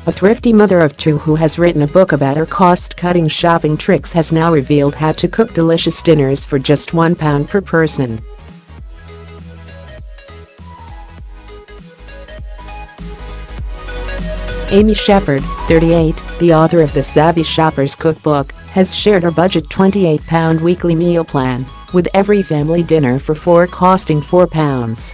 A thrifty mother of two who has written a book about her cost-cutting shopping tricks has now revealed how to cook delicious dinners for just £1 per person. Amy Sheppard, 38, the author of the Savvy Shopper's cookbook, has shared her budget £28 weekly meal plan, with every family dinner for four costing £4.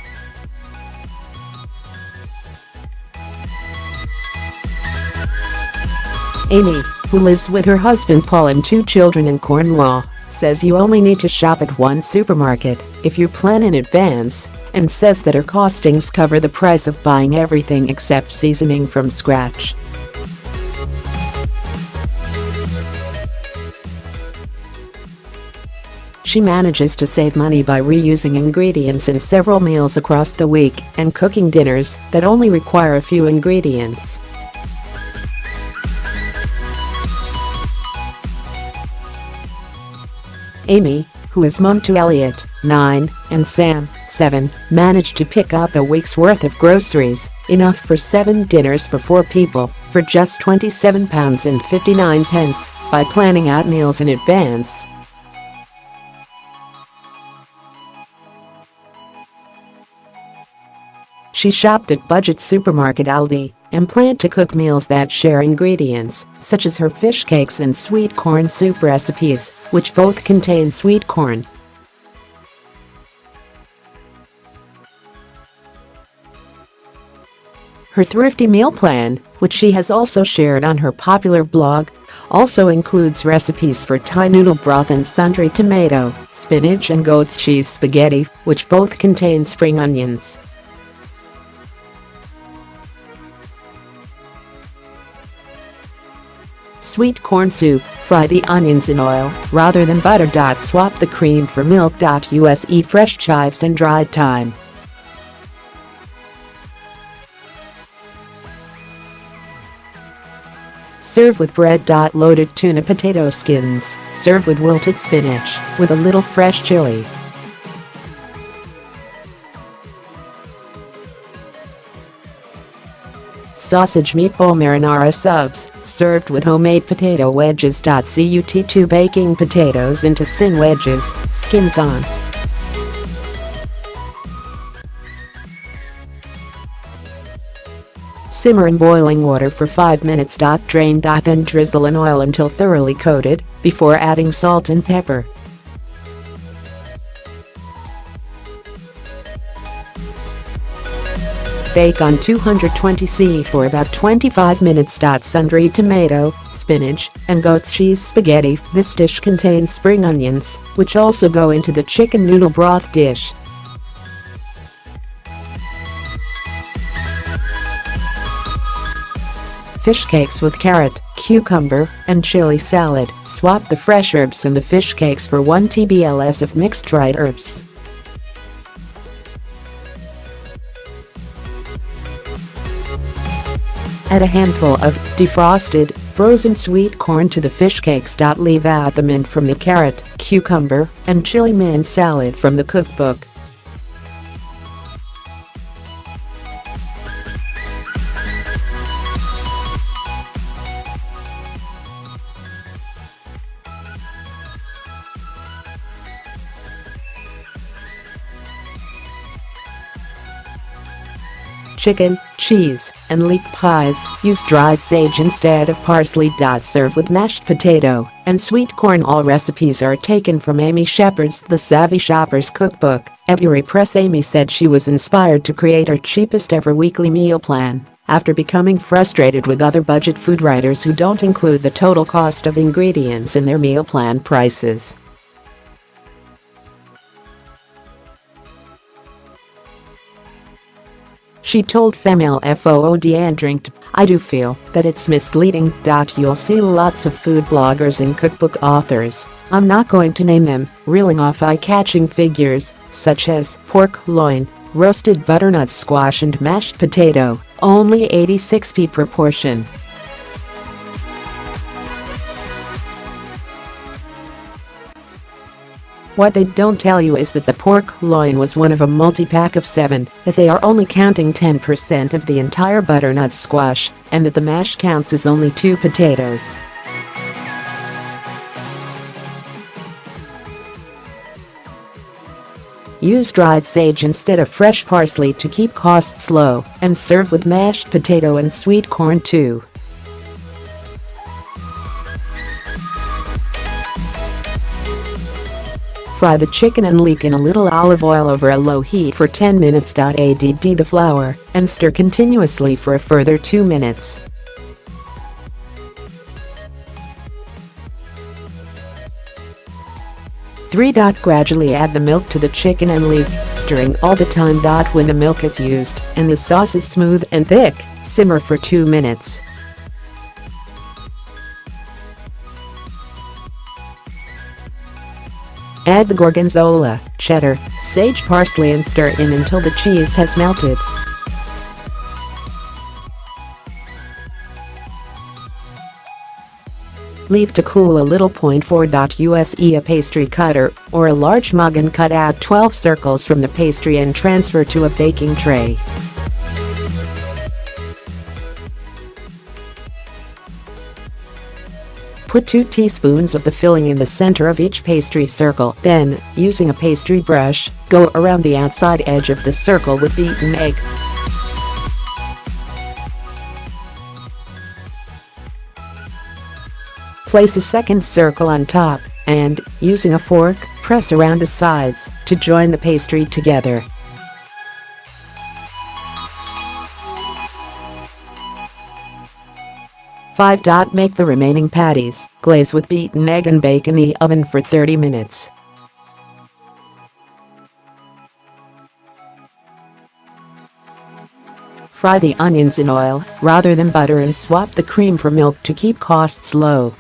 Amy, who lives with her husband Paul and two children in Cornwall, says you only need to shop at one supermarket if you plan in advance, and says that her costings cover the price of buying everything except seasoning from scratch. She manages to save money by reusing ingredients in several meals across the week and cooking dinners that only require a few ingredients. Amy, who is mom to Elliot, 9, and Sam, 7, managed to pick up a week's worth of groceries, enough for 7 dinners for 4 people, for just £27.59 by planning out meals in advance. She shopped at budget supermarket Aldi and planned to cook meals that share ingredients, such as her fish cakes and sweet corn soup recipes, which both contain sweet corn. Her thrifty meal plan, which she has also shared on her popular blog, also includes recipes for Thai noodle broth and sundry tomato, spinach and goat's cheese spaghetti, which both contain spring onions. Sweet corn soup, fry the onions in oil rather than butter. Swap the cream for milk. Use fresh chives and dried thyme. Serve with bread. Loaded tuna potato skins, serve with wilted spinach, with a little fresh chili. Sausage meatball marinara subs, served with homemade potato wedges. Cut 2 baking potatoes into thin wedges, skins on. Simmer in boiling water for 5 minutes. Drain. Then drizzle in oil until thoroughly coated, before adding salt and pepper. Bake on 220°C for about 25 minutes. Sundry tomato, spinach, and goat's cheese spaghetti. This dish contains spring onions, which also go into the chicken noodle broth dish. Fish cakes with carrot, cucumber, and chili salad. Swap the fresh herbs in the fish cakes for 1 tbls of mixed dried herbs. Add a handful of defrosted, frozen sweet corn to the fish cakes. Leave out the mint from the carrot, cucumber, and chili mint salad from the cookbook. Chicken, cheese, and leek pies, use dried sage instead of parsley. Serve with mashed potato and sweet corn. All recipes are taken from Amy Sheppard's The Savvy Shopper's cookbook. Every press. Amy said she was inspired to create her cheapest ever weekly meal plan after becoming frustrated with other budget food writers who don't include the total cost of ingredients in their meal plan prices. She told Female FOOD and Drink, "I do feel that it's misleading. You'll see lots of food bloggers and cookbook authors, I'm not going to name them, reeling off eye-catching figures, such as pork loin, roasted butternut squash and mashed potato, only 86p per portion." What they don't tell you is that the pork loin was one of a multi-pack of 7, that they are only counting 10% of the entire butternut squash, and that the mash counts as only 2 potatoes. Use dried sage instead of fresh parsley to keep costs low, and serve with mashed potato and sweet corn too. Fry the chicken and leek in a little olive oil over a low heat for 10 minutes. Add the flour and stir continuously for a further 2 minutes. Gradually add the milk to the chicken and leek, stirring all the time. When the milk is used and the sauce is smooth and thick, simmer for 2 minutes. Add the gorgonzola, cheddar, sage, parsley and stir in until the cheese has melted. Leave to cool a little. Use a pastry cutter or a large mug and cut out 12 circles from the pastry and transfer to a baking tray. Put 2 teaspoons of the filling in the center of each pastry circle. Then, using a pastry brush, go around the outside edge of the circle with beaten egg. Place a second circle on top, and, using a fork, press around the sides to join the pastry together. Make the remaining patties, glaze with beaten egg and bake in the oven for 30 minutes. Fry the onions in oil rather than butter and swap the cream for milk to keep costs low.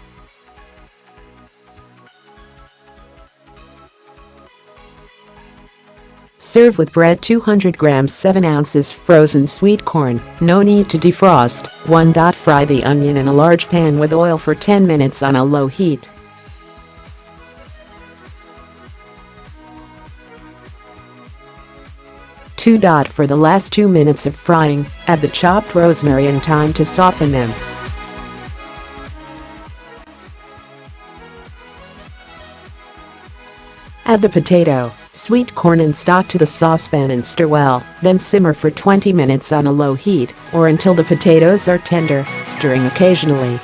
Serve with bread. 200 grams 7 ounces frozen sweet corn, no need to defrost. 1. Fry the onion in a large pan with oil for 10 minutes on a low heat. 2. For the last 2 minutes of frying, add the chopped rosemary and thyme to soften them. Add the potato, sweet corn and stock to the saucepan and stir well, then simmer for 20 minutes on a low heat, or until the potatoes are tender, stirring occasionally.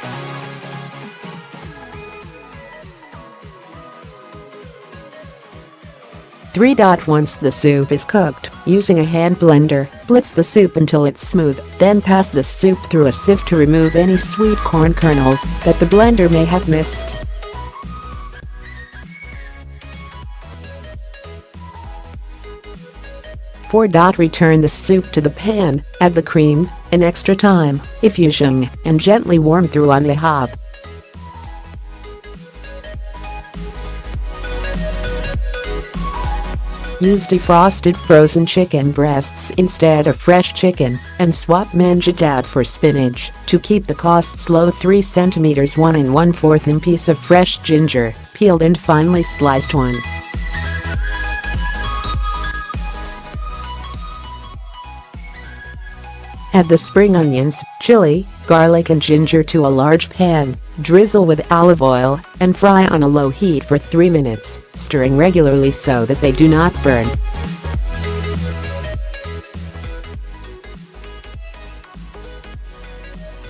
3. Once the soup is cooked, using a hand blender, blitz the soup until it's smooth, then pass the soup through a sieve to remove any sweet corn kernels that the blender may have missed. 4. Return the soup to the pan, add the cream, an extra thyme, effusion, and gently warm through on the hob. Use defrosted frozen chicken breasts instead of fresh chicken, and swap mangetout for spinach to keep the costs low. 3 cm 1 1/4 in piece of fresh ginger, peeled and finely sliced. 1. Add the spring onions, chili, garlic and ginger to a large pan, drizzle with olive oil, and fry on a low heat for 3 minutes, stirring regularly so that they do not burn.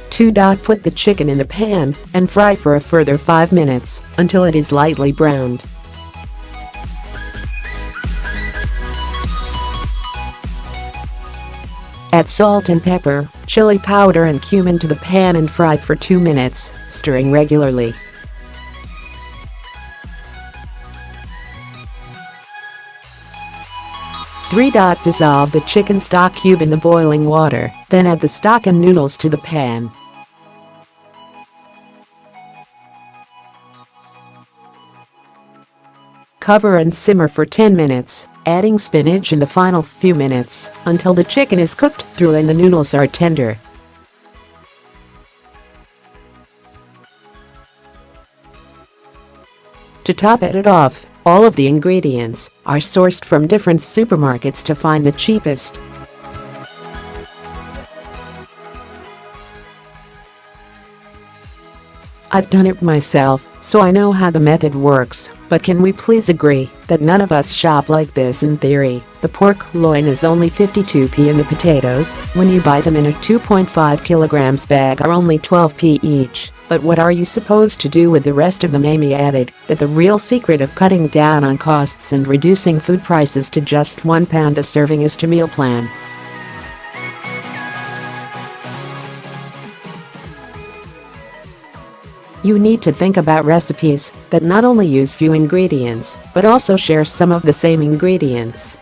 2. Put the chicken in the pan and fry for a further 5 minutes until it is lightly browned. Add salt and pepper, chili powder and cumin to the pan and fry for 2 minutes, stirring regularly. 3. Dissolve the chicken stock cube in the boiling water, then add the stock and noodles to the pan. Cover and simmer for 10 minutes, adding spinach in the final few minutes until the chicken is cooked through and the noodles are tender. To top it off, All of the ingredients are sourced from different supermarkets to find the cheapest. I've done it myself, so I know how the method works, but can we please agree that none of us shop like this in theory? The pork loin is only 52p and the potatoes, when you buy them in a 2.5 kilograms bag, are only 12p each. But what are you supposed to do with the rest of them? Amy added that the real secret of cutting down on costs and reducing food prices to just £1 a serving is to meal plan. You need to think about recipes that not only use few ingredients, but also share some of the same ingredients.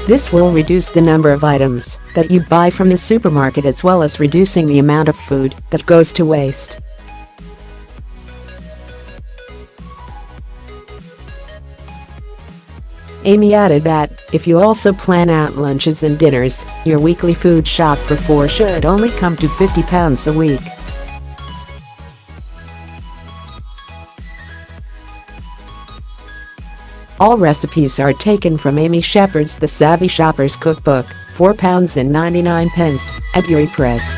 This will reduce the number of items that you buy from the supermarket, as well as reducing the amount of food that goes to waste. Amy added that, if you also plan out lunches and dinners, your weekly food shop for 4 should only come to £50 a week. All recipes are taken from Amy Sheppard's The Savvy Shopper's cookbook, £4.99 at Press.